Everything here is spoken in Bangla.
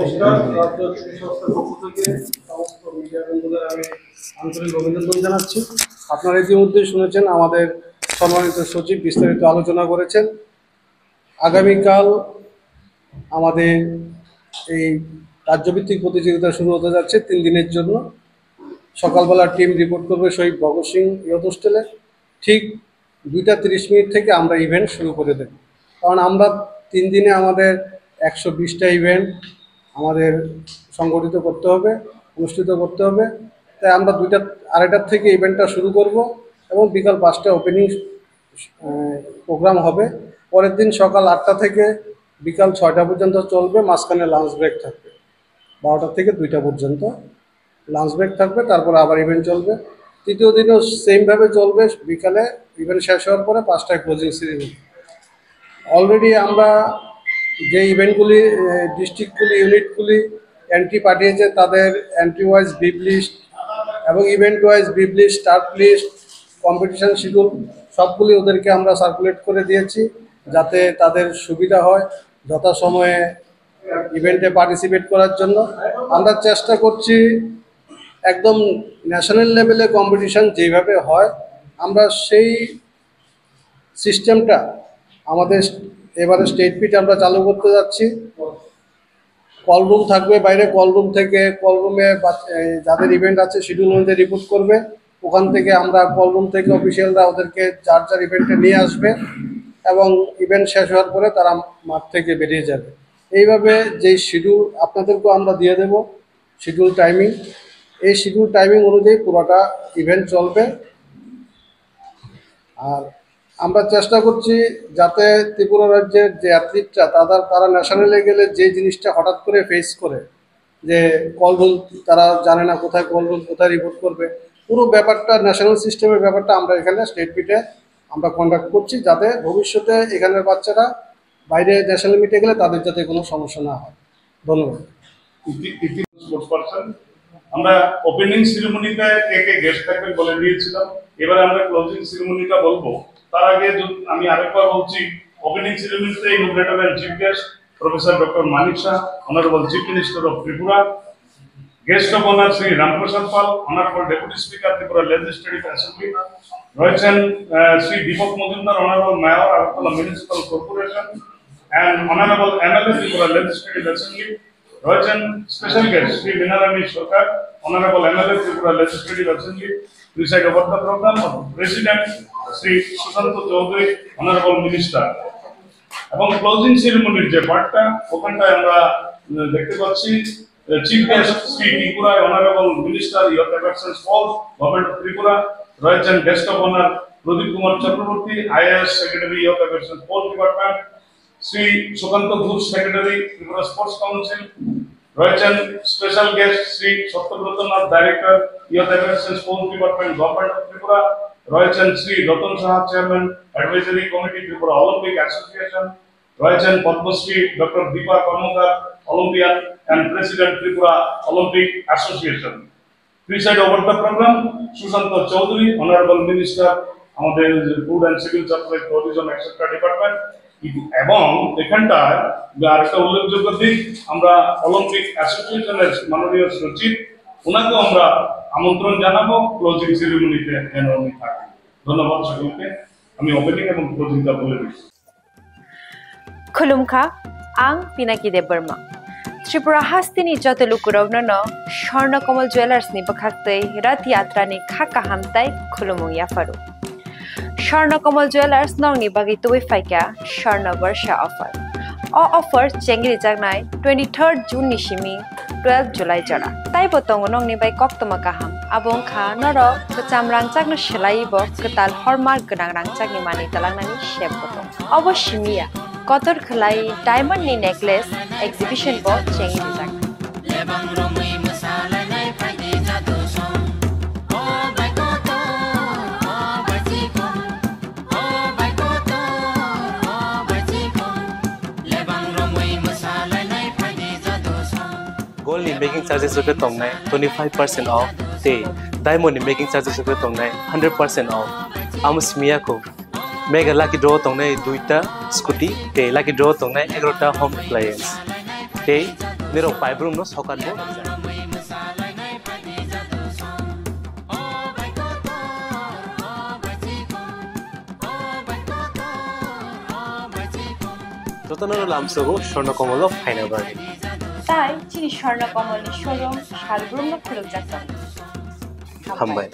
নমস্কার, রাজ্য কৃষি সংস্থার পক্ষ থেকে সমস্ত মিডিয়া বন্ধুদের আমি আন্তরিক অভিনন্দন জানাচ্ছি। আপনারা ইতিমধ্যে শুনেছেন আমাদের সম্মানিত সচিব বিস্তারিত আলোচনা করেছেন। আগামীকাল আমাদের এই রাজ্যভিত্তিক প্রতিযোগিতা শুরু হতে যাচ্ছে 3 দিনের জন্য। সকালবেলা টিম রিপোর্ট করবে শহীদ ভগৎ সিং ইয়ুথ হোস্টেলে। ঠিক 2:30 থেকে আমরা ইভেন্ট শুরু করে দেব, কারণ আমরা 3 দিনে আমাদের 120টা ইভেন্ট আমাদের সংগঠিত করতে হবে, অনুষ্ঠিত করতে হবে। তাই আমরা 2:30 থেকে ইভেন্টটা শুরু করব এবং বিকাল 5টায় ওপেনিং প্রোগ্রাম হবে। পরের দিন সকাল 8টা থেকে বিকাল 6টা পর্যন্ত চলবে, মাঝখানে লাঞ্চ ব্রেক থাকবে। 12টা থেকে 2টা পর্যন্ত লাঞ্চ ব্রেক থাকবে, তারপর আবার ইভেন্ট চলবে। তৃতীয় দিনও সেমভাবে চলবে, বিকালে ইভেন্ট শেষ হওয়ার পরে 5টায় ক্লোজিং সেরিমনি। অলরেডি আমরা যে ইভেন্টগুলি ডিস্ট্রিক্টগুলি ইউনিটগুলি এন্ট্রি পাঠিয়েছে, তাদের এন্ট্রি ওয়াইজ বিপ লিস্ট এবং event wise bib list, start list, competition schedule সবগুলি ওদেরকে আমরা সার্কুলেট করে দিয়েছি, যাতে তাদের সুবিধা হয় যথাসময়ে ইভেন্টে পার্টিসিপেট করার জন্য। আমরা চেষ্টা করছি একদম ন্যাশনাল লেভেলে কম্পিটিশান যেভাবে হয়, আমরা সেই সিস্টেমটা আমাদের এবারে স্টেট পিটে আমরা চালু করতে যাচ্ছি। কল রুম থাকবে বাইরে, কল রুম থেকে কল রুমে যাদের ইভেন্ট আছে শিডিউল অনুযায়ী রিপোর্ট করবে। ওখান থেকে আমরা কল রুম থেকে অফিসিয়ালরা ওদেরকে যার যার ইভেন্টে নিয়ে আসবে এবং ইভেন্ট শেষ হওয়ার পরে তারা মাঠ থেকে বেরিয়ে যাবে। এইভাবে যেই শিডিউল আপনাদেরকেও আমরা দিয়ে দেব, শিডিউল টাইমিং, এই শিডিউল টাইমিং অনুযায়ী পুরোটা ইভেন্ট চলবে। আর আমরা চেষ্টা করছি যাতে ত্রিপুরা রাজ্যের যে অ্যাথলিটরা তারা ন্যাশনালে গেলে যে জিনিসটা হঠাৎ করে ফেস করে, যে কল রুম তারা জানে না কোথায় কল রুম, কোথায় রিপোর্ট করবে, পুরো ব্যাপারটা ন্যাশনাল সিস্টেমের ব্যাপারটা আমরা এখানে স্টেট পিটে আমরা কন্ডাক্ট করছি, যাতে ভবিষ্যতে এখানের বাচ্চারা বাইরে ন্যাশনাল মিটে গেলে তাদের যাতে কোনো সমস্যা না হয়। ধন্যবাদ। আমরা ওপেনিং সেরেমনিতে কে গেস্ট থাকবেন বলে দিয়েছিলাম, এবারে আমরা ক্লোজিং সেরেমনিটা বলবো। তার আগে আমি আরেকবার বলছি, ওপেনিং সেরেমনিতে inaugurator and chief guest professor doctor Manik Saha, honourable chief minister of Tripura. Guest of honour Shri Ramprasad Pal, honourable deputy speaker Tripura legislative assembly. রয়েছেন Shri Dipak Majumdar, honourable mayor Agartala municipal corporation and honorable MLA Tripura Legislative Assembly. রয়েছেন special guest Shri Binarani Sarkar, honourable MLA Tripura Legislative Assembly. Preside over the program of President Shri Sushanta Chowdhury, honourable minister. এবং ক্লোজিং সেরেমনির যে পার্টটা, ওখানটায় আমরা দেখতে পাচ্ছি chief guest Shri Tripura honourable minister youth affairs and sports, government of Tripura. রয়েছেন guest of honour Pradip Kumar Chakraborty, IAS secretary youth affairs and sports department. Shri Sukanta Ghosh, secretary Tripura sports council. রয়েছেন special guest Shri Satyabrata Nath, director youth affairs and sports department, government of Tripura. রয়েছেন Shri Ratan Saha, chairman advisory committee Tripura Olympic association. রয়েছেন Padmashri doctor Dipa Karmakar, Olympian and president Tripura Olympic association. Preside over the programme Sushant Chowdhury, honourable minister, আমাদের food and civil supply, tourism etcetera department. এবং এখানটায় আরেকটা উল্লেখযোগ্য দিক, আমরা অলিম্পিক অ্যাসোসিয়েশনের মাননীয় সচিব, ওনাকেও আমরা আমন্ত্রণ জানাবো ক্লোজিং সেরেমনিতে যেন উনি থাকেন। ধন্যবাদ সকলকে। আমি ওপেনিং এবং ক্লোজিংটা বলে দিচ্ছি। খুলুমখা আং পিনাকি দেব বর্মা। ত্রিপুরা হাস্তিনি জতলুকুরগ্ন স্বর্ণকমল জুয়েলার্সনি বখাক্তৈ রথ यात्रानि खाका हामताय खुलुमुं याफारु। স্বর্ণকমল জুয়েলার্স নংনি বাগি তুই ফাইকা স্বর্ণ বর্ষা অফার। অফার চেঙ্গিরি জাগনাই 23 জুন নিশিমি 12 জুলাই জরা। তাই বতং নংনি বাই কক্তমা কাহাম আবং খা নর কচাম রাংচাকনো সেলাইব কতাল হরমার্ক গোনাं রাংচাকনি মানি তালাंगनानि शेप बतं। অবশ্যিমিয়া কতর খলাই ডায়মন্ড নি নেকলেস এক্সিবিশন ব চেঙ্গিরি জাগ। Gold in making charges of tong nai 25% off. Te diamond in making charges of tong nai 100% off. Amus miya ko mega lucky draw tong nai 2ta scooty. Te lucky draw tong nai 11ta home appliance. Te nirok paibrum no sokat bo যতন লামসগো স্বর্ণকমল ফাইনা বাগে তাই চিনি স্বর্ণকমল নিঃসরম শালগ্রুম খুলক যাতন হামবাই